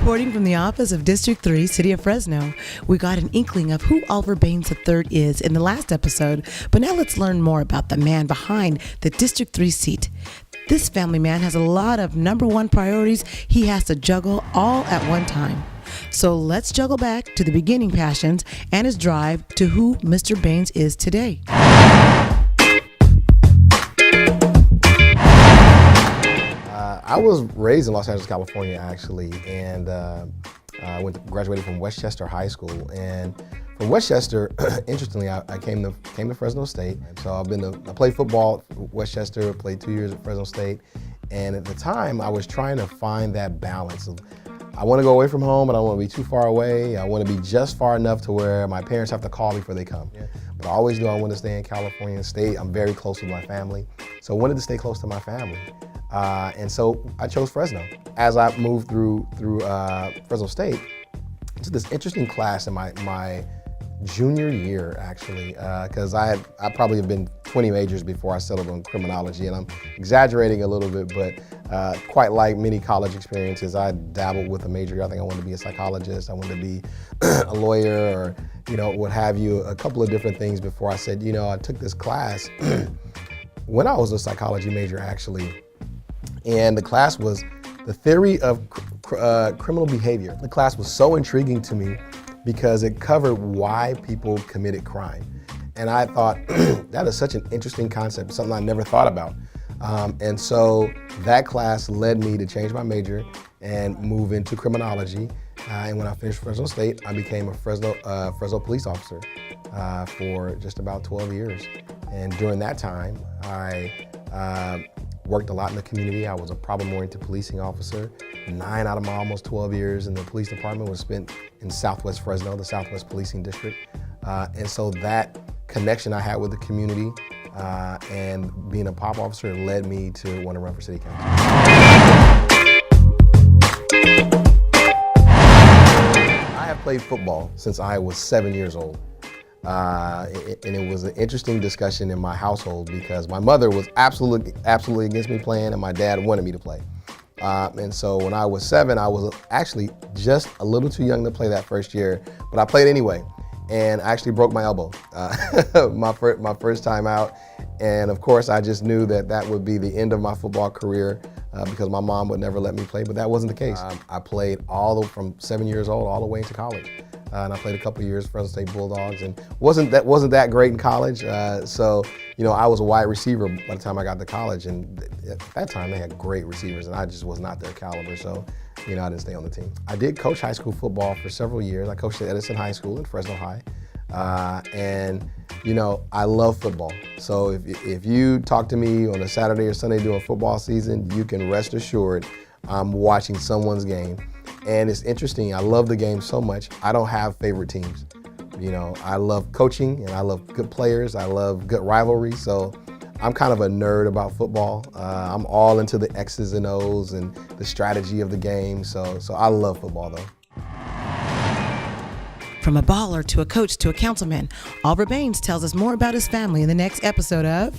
Reporting from the office of District 3, City of Fresno, we got an inkling of who Oliver Baines III is in the last episode, but now let's learn more about the man behind the District 3 seat. This family man has a lot of number one priorities he has to juggle all at one time. So let's juggle back to the beginning passions and his drive to who Mr. Baines is today. I was raised in Los Angeles, California, actually, and graduated from Westchester High School. And from Westchester, interestingly, I came to Fresno State. So I played football at Westchester, played 2 years at Fresno State, and at the time, I was trying to find that balance of I want to go away from home, but I don't want to be too far away. I want to be just far enough to where my parents have to call me before they come. Yeah. But I always knew I wanted to stay in California and stay. I'm very close with my family, so I wanted to stay close to my family. And so I chose Fresno. As I moved through Fresno State, to this interesting class in my junior year, actually, because I probably have been 20 majors before I settled on criminology, and I'm exaggerating a little bit, but quite like many college experiences, I dabbled with a major. I think I wanted to be a psychologist, I wanted to be a lawyer, or what have you, a couple of different things before I said, I took this class when I was a psychology major, actually. And the class was the theory of criminal behavior. The class was so intriguing to me because it covered why people committed crime. And I thought, that is such an interesting concept, something I never thought about. And so that class led me to change my major and move into criminology. And when I finished Fresno State, I became a Fresno police officer for just about 12 years. And during that time, I worked a lot in the community. I was a problem-oriented policing officer. 9 out of my almost 12 years in the police department was spent in Southwest Fresno, the Southwest Policing District. And so that connection I had with the community and being a pop officer led me to want to run for city council. I have played football since I was 7 years old. And it was an interesting discussion in my household because my mother was absolutely against me playing, and my dad wanted me to play. And so when I was 7, I was actually just a little too young to play that first year, but I played anyway, and I actually broke my elbow my first time out. And of course, I just knew that would be the end of my football career because my mom would never let me play, but that wasn't the case. I played from 7 years old all the way into college. And I played a couple of years for Fresno State Bulldogs, and wasn't that great in college. So I was a wide receiver by the time I got to college, and at that time they had great receivers, and I just was not their caliber. So I didn't stay on the team. I did coach high school football for several years. I coached at Edison High School in Fresno High, and I love football. So if you talk to me on a Saturday or Sunday during football season, you can rest assured I'm watching someone's game. And it's interesting, I love the game so much, I don't have favorite teams. I love coaching and I love good players, I love good rivalry, so I'm kind of a nerd about football. I'm all into the X's and O's and the strategy of the game, so I love football though. From a baller to a coach to a councilman, Oliver Baines tells us more about his family in the next episode of